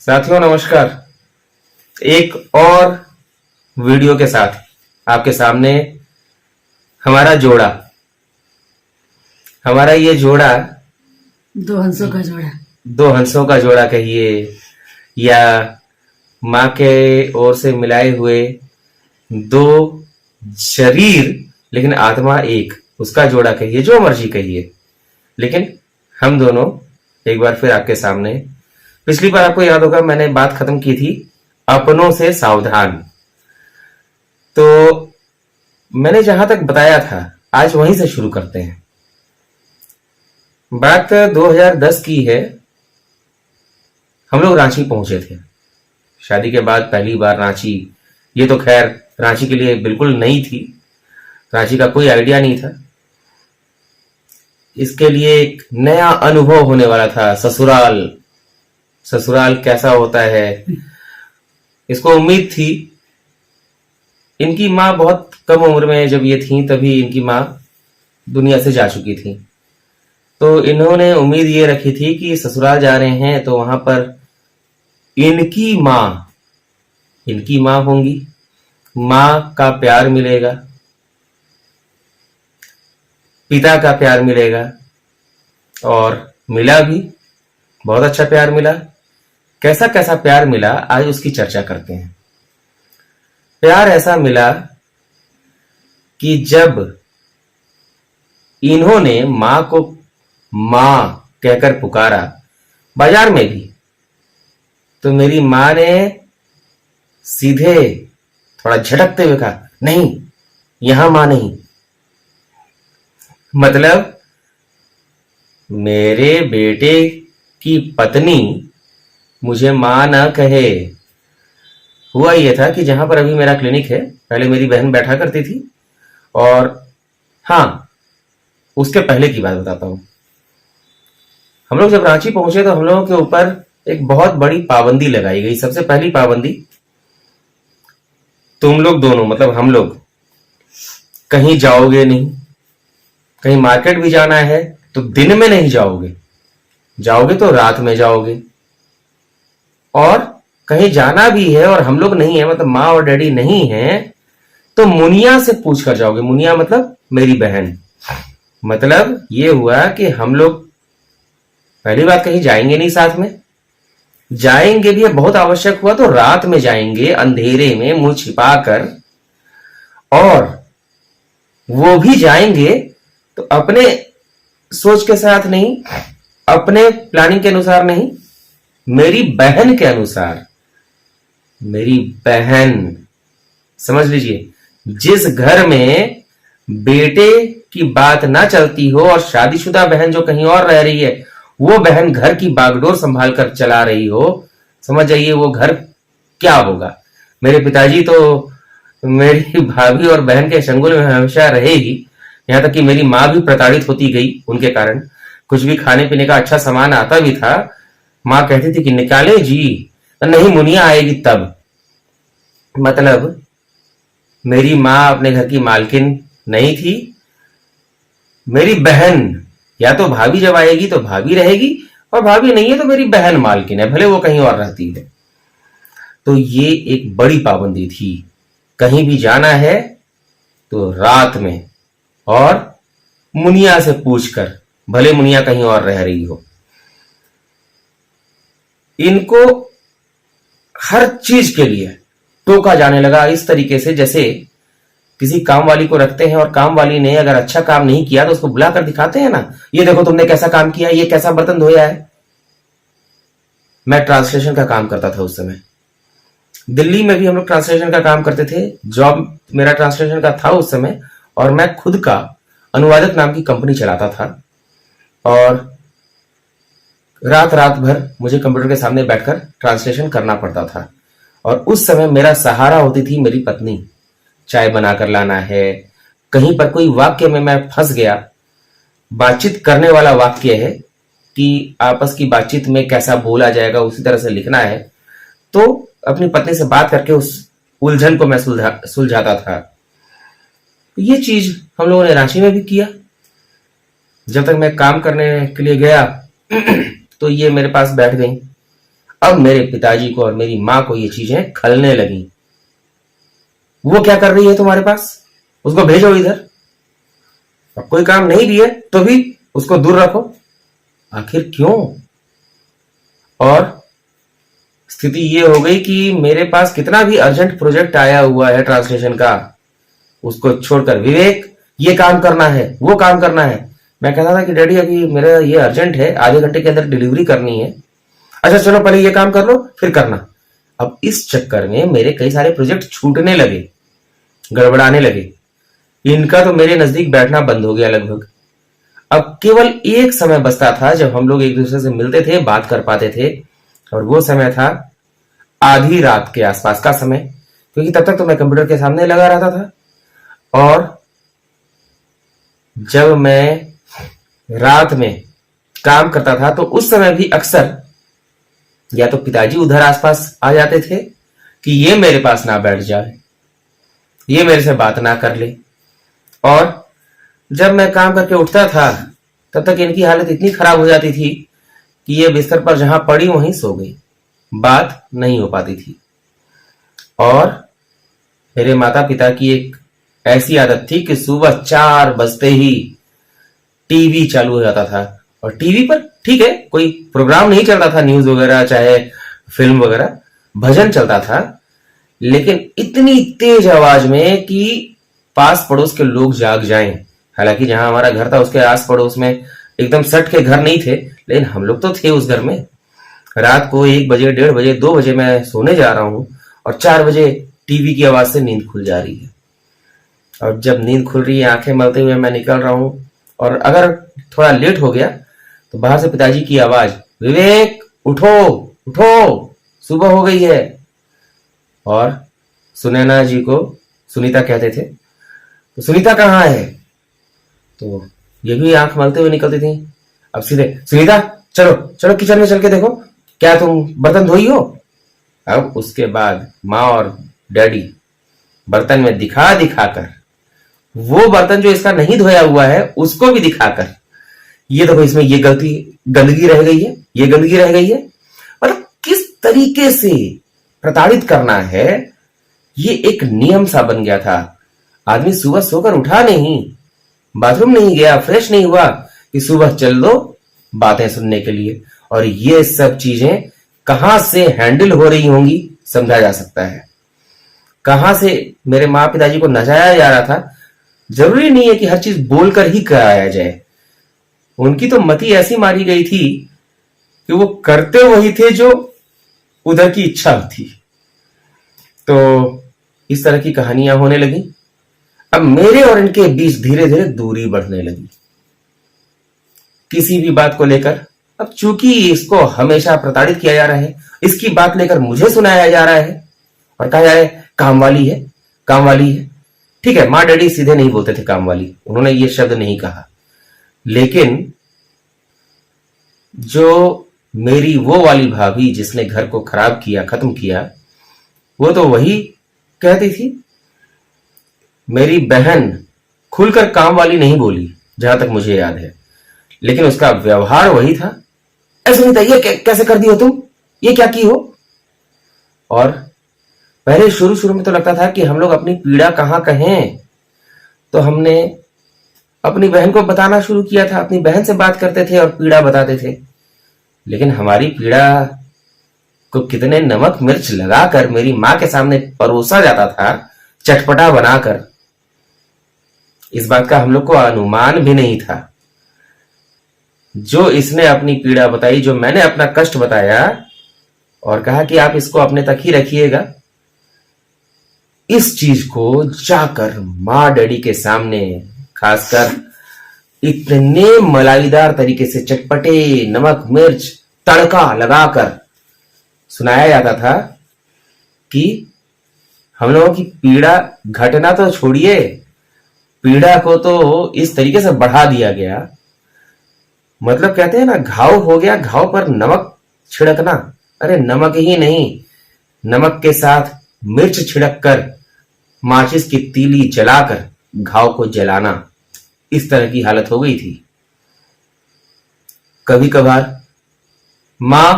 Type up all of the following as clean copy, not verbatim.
साथियों नमस्कार। एक और वीडियो के साथ आपके सामने हमारा जोड़ा हमारा ये जोड़ा दो हंसों का जोड़ा। दो हंसों का जोड़ा कहिए या माँ के ओर से मिलाए हुए दो शरीर लेकिन आत्मा एक, उसका जोड़ा कहिए, जो मर्जी कहिए, लेकिन हम दोनों एक बार फिर आपके सामने। पिछली बार आपको याद होगा मैंने बात खत्म की थी अपनों से सावधान। तो मैंने जहां तक बताया था आज वहीं से शुरू करते हैं। बात 2010 की है। हम लोग रांची पहुंचे थे शादी के बाद पहली बार रांची। ये तो खैर रांची के लिए बिल्कुल नई थी, रांची का कोई आइडिया नहीं था। इसके लिए एक नया अनुभव होने वाला था। ससुराल ससुराल कैसा होता है इसको उम्मीद थी। इनकी माँ बहुत कम उम्र में जब ये थी तभी इनकी माँ दुनिया से जा चुकी थी। तो इन्होंने उम्मीद ये रखी थी कि ससुराल जा रहे हैं तो वहां पर इनकी माँ होंगी, माँ का प्यार मिलेगा, पिता का प्यार मिलेगा। और मिला भी, बहुत अच्छा प्यार मिला। कैसा कैसा प्यार मिला आज उसकी चर्चा करते हैं। प्यार ऐसा मिला कि जब इन्होंने मां को मां कहकर पुकारा बाजार में भी, तो मेरी मां ने सीधे थोड़ा झटकते हुए कहा, नहीं, यहां मां नहीं। मतलब मेरे बेटे की पत्नी मुझे मां ना कहे। हुआ यह था कि जहां पर अभी मेरा क्लिनिक है पहले मेरी बहन बैठा करती थी। और हाँ, उसके पहले की बात बताता हूं। हम लोग जब रांची पहुंचे तो हम लोगों के ऊपर एक बहुत बड़ी पाबंदी लगाई गई। सबसे पहली पाबंदी, तुम लोग दोनों मतलब हम लोग कहीं जाओगे नहीं। कहीं मार्केट भी जाना है तो दिन में नहीं जाओगे, जाओगे तो रात में जाओगे। और कहीं जाना भी है और हम लोग नहीं है, मतलब माँ और डैडी नहीं है, तो मुनिया से पूछ कर जाओगे। मुनिया मतलब मेरी बहन। मतलब ये हुआ कि हम लोग पहली बात कहीं जाएंगे नहीं साथ में। जाएंगे भी, बहुत आवश्यक हुआ तो रात में जाएंगे, अंधेरे में मुंह छिपाकर। और वो भी जाएंगे तो अपने सोच के साथ नहीं, अपने प्लानिंग के अनुसार नहीं, मेरी बहन के अनुसार। मेरी बहन, समझ लीजिए, जिस घर में बेटे की बात ना चलती हो और शादीशुदा बहन जो कहीं और रह रही है वो बहन घर की बागडोर संभाल कर चला रही हो, समझ जाइए वो घर क्या होगा। मेरे पिताजी तो मेरी भाभी और बहन के चंगुल में हमेशा रहेगी। यहां तक कि मेरी माँ भी प्रताड़ित होती गई उनके कारण। कुछ भी खाने पीने का अच्छा सामान आता भी था, माँ कहती थी कि निकाले जी, नहीं मुनिया आएगी तब। मतलब मेरी माँ अपने घर की मालकिन नहीं थी। मेरी बहन, या तो भाभी जब आएगी तो भाभी रहेगी, और भाभी नहीं है तो मेरी बहन मालकिन है, भले वो कहीं और रहती है। तो ये एक बड़ी पाबंदी थी। कहीं भी जाना है तो रात में, और मुनिया से पूछकर, भले मुनिया कहीं और रह रही हो। इनको हर चीज के लिए टोका जाने लगा इस तरीके से जैसे किसी काम वाली को रखते हैं और काम वाली ने अगर अच्छा काम नहीं किया तो उसको बुलाकर दिखाते हैं ना, ये देखो तुमने कैसा काम किया, ये कैसा बर्तन धोया है। मैं ट्रांसलेशन का काम करता था उस समय। दिल्ली में भी हम लोग ट्रांसलेशन का काम करते थे। जॉब मेरा ट्रांसलेशन का था उस समय, और मैं खुद का अनुवादक नाम की कंपनी चलाता था। और रात रात भर मुझे कंप्यूटर के सामने बैठकर ट्रांसलेशन करना पड़ता था। और उस समय मेरा सहारा होती थी मेरी पत्नी। चाय बनाकर लाना है, कहीं पर कोई वाक्य में मैं फंस गया, बातचीत करने वाला वाक्य है कि आपस की बातचीत में कैसा बोला जाएगा उसी तरह से लिखना है, तो अपनी पत्नी से बात करके उस उलझन को मैं सुलझाता था। ये चीज हम लोगों ने रांची में भी किया। जब तक मैं काम करने के लिए गया तो ये मेरे पास बैठ गई। अब मेरे पिताजी को और मेरी माँ को ये चीजें खलने लगी। वो क्या कर रही है तुम्हारे पास, उसको भेजो इधर। अब कोई काम नहीं भी है तो भी उसको दूर रखो। आखिर क्यों? और स्थिति ये हो गई कि मेरे पास कितना भी अर्जेंट प्रोजेक्ट आया हुआ है ट्रांसलेशन का, उसको छोड़कर विवेक ये काम करना है, वो काम करना है। मैं कहता था कि डैडी अभी मेरा ये अर्जेंट है, आधे घंटे के अंदर डिलीवरी करनी है। अच्छा चलो पहले ये काम कर लो फिर करना। अब इस चक्कर में मेरे कई सारे प्रोजेक्ट छूटने लगे, गड़बड़ाने लगे। इनका तो मेरे नजदीक बैठना बंद हो गया लगभग। अब केवल एक समय बचता था जब हम लोग एक दूसरे से मिलते थे, बात कर पाते थे, और वो समय था आधी रात के आसपास का समय, क्योंकि तब तक तो मैं कंप्यूटर के सामने लगा रहता था। और जब मैं रात में काम करता था तो उस समय भी अक्सर या तो पिताजी उधर आसपास आ जाते थे कि ये मेरे पास ना बैठ जाए, ये मेरे से बात ना कर ले। और जब मैं काम करके उठता था तब तक इनकी हालत इतनी खराब हो जाती थी कि ये बिस्तर पर जहां पड़ी वहीं सो गई, बात नहीं हो पाती थी। और मेरे माता पिता की एक ऐसी आदत थी कि सुबह 4 बजते ही टीवी चालू हो जाता था। और टीवी पर ठीक है कोई प्रोग्राम नहीं चलता था, न्यूज वगैरह चाहे फिल्म वगैरह, भजन चलता था, लेकिन इतनी तेज आवाज में कि पास पड़ोस के लोग जाग जाएं। हालांकि जहां हमारा घर था उसके आस पड़ोस में एकदम सट के घर नहीं थे, लेकिन हम लोग तो थे उस घर में। रात को 1 बजे, 1:30 बजे, 2 बजे मैं सोने जा रहा हूं और 4 बजे टीवी की आवाज से नींद खुल जा रही है। और जब नींद खुल रही है, आंखें मलते हुए मैं निकल रहा हूं, और अगर थोड़ा लेट हो गया तो बाहर से पिताजी की आवाज, विवेक उठो उठो, सुबह हो गई है। और सुनैना जी को सुनीता कहते थे, तो सुनीता कहाँ है? तो ये भी आंख मलते हुए निकलती थी। अब सीधे, सुनीता चलो चलो किचन में चल के देखो, क्या तुम बर्तन धोई हो? अब उसके बाद माँ और डैडी बर्तन में दिखा दिखाकर, वो बर्तन जो इसका नहीं धोया हुआ है उसको भी दिखाकर, ये देखो इसमें ये गंदगी रह गई है, ये गंदगी रह गई है। मतलब किस तरीके से प्रताड़ित करना है, ये एक नियम सा बन गया था। आदमी सुबह सोकर उठा नहीं, बाथरूम नहीं गया, फ्रेश नहीं हुआ कि सुबह चल दो बातें सुनने के लिए। और ये सब चीजें कहां से हैंडल हो रही होंगी समझा जा सकता है। कहां से मेरे माँ पिताजी को नचाया जा रहा था। जरूरी नहीं है कि हर चीज बोलकर ही कराया जाए। उनकी तो मति ऐसी मारी गई थी कि वो करते वही थे जो उधर की इच्छा थी। तो इस तरह की कहानियां होने लगी। अब मेरे और इनके बीच धीरे धीरे दूरी बढ़ने लगी किसी भी बात को लेकर। अब चूंकि इसको हमेशा प्रताड़ित किया जा रहा है, इसकी बात लेकर मुझे सुनाया जा रहा है और कहा जा रहा है काम वाली है, काम वाली है। ठीक है, माँ डैडी सीधे नहीं बोलते थे काम वाली, उन्होंने ये शब्द नहीं कहा, लेकिन जो मेरी वो वाली भाभी जिसने घर को खराब किया, खत्म किया, वो तो वही कहती थी। मेरी बहन खुलकर काम वाली नहीं बोली जहां तक मुझे याद है, लेकिन उसका व्यवहार वही था। ऐसे नहीं था, ये कैसे कर दी हो तुम, ये क्या की हो? और पहले शुरू शुरू में तो लगता था कि हम लोग अपनी पीड़ा कहां कहें, तो हमने अपनी बहन को बताना शुरू किया था, अपनी बहन से बात करते थे और पीड़ा बताते थे। लेकिन हमारी पीड़ा को कितने नमक मिर्च लगाकर मेरी मां के सामने परोसा जाता था, चटपटा बनाकर, इस बात का हम लोग को अनुमान भी नहीं था। जो इसने अपनी पीड़ा बताई, जो मैंने अपना कष्ट बताया और कहा कि आप इसको अपने तक ही रखिएगा, इस चीज को जाकर माँ डैडी के सामने खासकर इतने मलाईदार तरीके से चटपटे नमक मिर्च तड़का लगाकर सुनाया जाता था कि हम लोगों की पीड़ा घटना तो छोड़िए, पीड़ा को तो इस तरीके से बढ़ा दिया गया। मतलब कहते हैं ना, घाव हो गया, घाव पर नमक छिड़कना। अरे नमक ही नहीं, नमक के साथ मिर्च छिड़क कर माचिस की तीली जलाकर घाव को जलाना, इस तरह की हालत हो गई थी। कभी कभार मां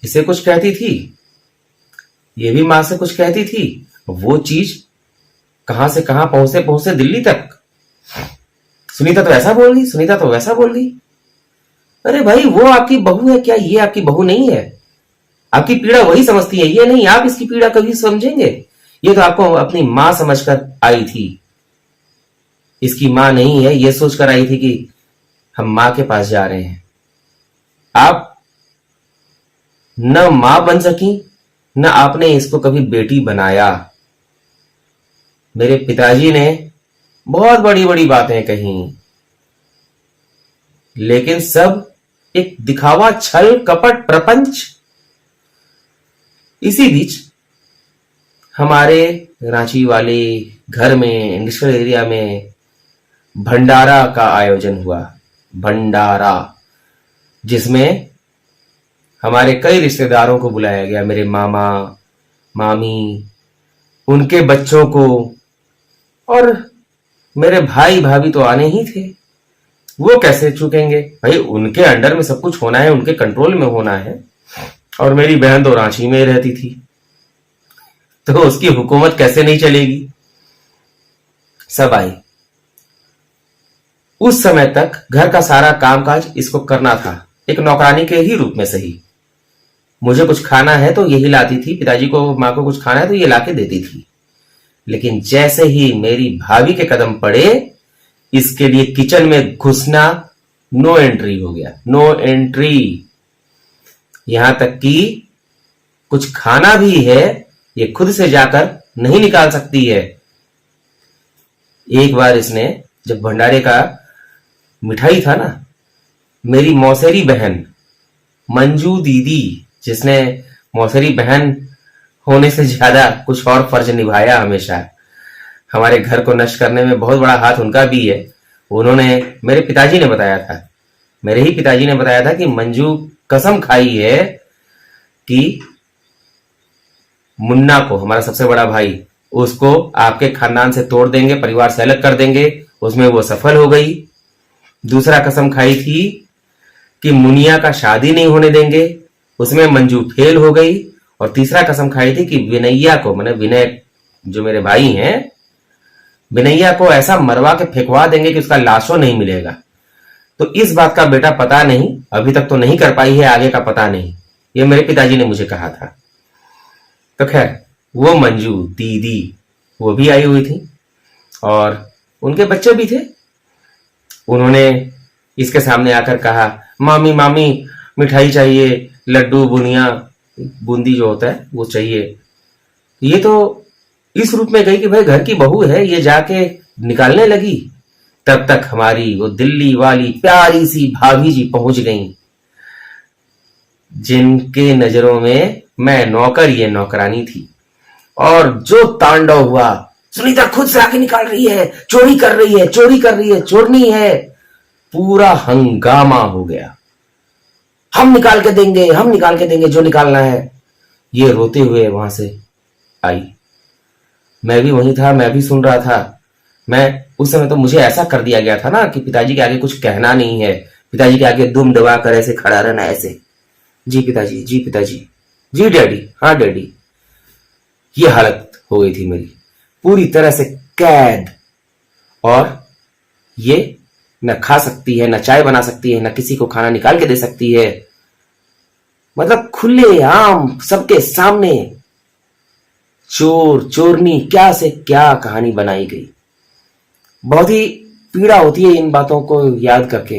इसे कुछ कहती थी, ये भी मां से कुछ कहती थी। वो चीज कहां से कहां पहुंचे पहुंचे दिल्ली तक। सुनीता तो ऐसा बोल गई, सुनीता तो वैसा बोल गई। अरे भाई, वो आपकी बहू है क्या? ये आपकी बहू नहीं है। आपकी पीड़ा वही समझती है, ये नहीं। आप इसकी पीड़ा कभी समझेंगे? ये तो आपको अपनी मां समझकर आई थी, इसकी मां नहीं है ये सोचकर आई थी कि हम मां के पास जा रहे हैं। आप न मां बन सकी, न आपने इसको कभी बेटी बनाया। मेरे पिताजी ने बहुत बड़ी बड़ी बातें कही, लेकिन सब एक दिखावा, छल कपट, प्रपंच। इसी बीच हमारे रांची वाले घर में, इंडस्ट्रियल एरिया में भंडारा का आयोजन हुआ। भंडारा, जिसमें हमारे कई रिश्तेदारों को बुलाया गया। मेरे मामा, मामी, उनके बच्चों को, और मेरे भाई भाभी तो आने ही थे। वो कैसे चूकेंगे भाई? उनके अंडर में सब कुछ होना है, उनके कंट्रोल में होना है। और मेरी बहन तो रांची में रहती थी, तो उसकी हुकूमत कैसे नहीं चलेगी। सब आई। उस समय तक घर का सारा कामकाज इसको करना था, एक नौकरानी के ही रूप में सही। मुझे कुछ खाना है तो यही लाती थी, पिताजी को, मां को कुछ खाना है तो ये लाके देती थी। लेकिन जैसे ही मेरी भाभी के कदम पड़े, इसके लिए किचन में घुसना नो एंट्री हो गया। No entry. यहां तक कि कुछ खाना भी है, ये खुद से जाकर नहीं निकाल सकती है। एक बार इसने, जब भंडारे का मिठाई था ना, मेरी मौसेरी बहन मंजू दीदी, जिसने मौसेरी बहन होने से ज्यादा कुछ और फर्ज निभाया हमेशा, हमारे घर को नष्ट करने में बहुत बड़ा हाथ उनका भी है। उन्होंने, मेरे पिताजी ने बताया था, मेरे ही पिताजी ने बताया था कि मंजू कसम खाई है कि मुन्ना को, हमारा सबसे बड़ा भाई, उसको आपके खानदान से तोड़ देंगे, परिवार से अलग कर देंगे। उसमें वो सफल हो गई। दूसरा कसम खाई थी कि मुनिया का शादी नहीं होने देंगे, उसमें मंजू फेल हो गई। और तीसरा कसम खाई थी कि विनैया को, मैंने विनय जो मेरे भाई हैं, विनैया को ऐसा मरवा के फेंकवा देंगे कि उसका लाशों नहीं मिलेगा। तो इस बात का बेटा पता नहीं, अभी तक तो नहीं कर पाई है, आगे का पता नहीं। ये मेरे पिताजी ने मुझे कहा था। तो खैर, वो मंजू दीदी वो भी आई हुई थी और उनके बच्चे भी थे। उन्होंने इसके सामने आकर कहा, मामी मामी मिठाई चाहिए, लड्डू, बुनिया, बूंदी जो होता है वो चाहिए। ये तो इस रूप में गई कि भाई घर की बहू है, ये जाके निकालने लगी। तब तक हमारी वो दिल्ली वाली प्यारी सी भाभी जी पहुंच गईं, जिनके नजरों में मैं नौकर, ये नौकरानी थी। और जो तांडव हुआ, सुनीता खुद से आके निकाल रही है, चोरी कर रही है, चोरी कर रही है, चोरनी है, पूरा हंगामा हो गया। हम निकाल के देंगे, हम निकाल के देंगे जो निकालना है। ये रोते हुए वहां से आई। मैं भी वहीं था, मैं भी सुन रहा था। मैं उस समय तो मुझे ऐसा कर दिया गया था ना कि पिताजी के आगे कुछ कहना नहीं है, पिताजी के आगे दुम दबा कर ऐसे खड़ा रहना, ऐसे, जी पिताजी, जी पिताजी, जी डैडी, हाँ डैडी। ये हालत हो गई थी मेरी, पूरी तरह से कैद। और ये न खा सकती है, न चाय बना सकती है, न किसी को खाना निकाल के दे सकती है। मतलब खुले आम सबके सामने चोर चोरनी, क्या से क्या कहानी बनाई गई। बहुत ही पीड़ा होती है इन बातों को याद करके,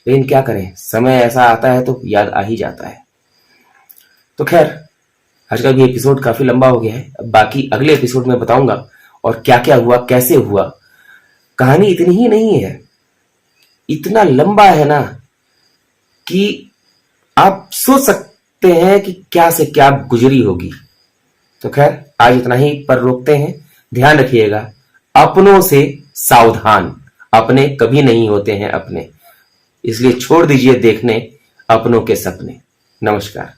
लेकिन क्या करें, समय ऐसा आता है तो याद आ ही जाता है। तो खैर, आज का भी एपिसोड काफी लंबा हो गया है। अब बाकी अगले एपिसोड में बताऊंगा और क्या क्या हुआ, कैसे हुआ। कहानी इतनी ही नहीं है, इतना लंबा है ना कि आप सोच सकते हैं कि क्या से क्या गुजरी होगी। तो खैर, आज इतना ही पर रोकते हैं। ध्यान रखिएगा, अपनों से सावधान। अपने कभी नहीं होते हैं अपने, इसलिए छोड़ दीजिए देखने अपनों के सपने। नमस्कार।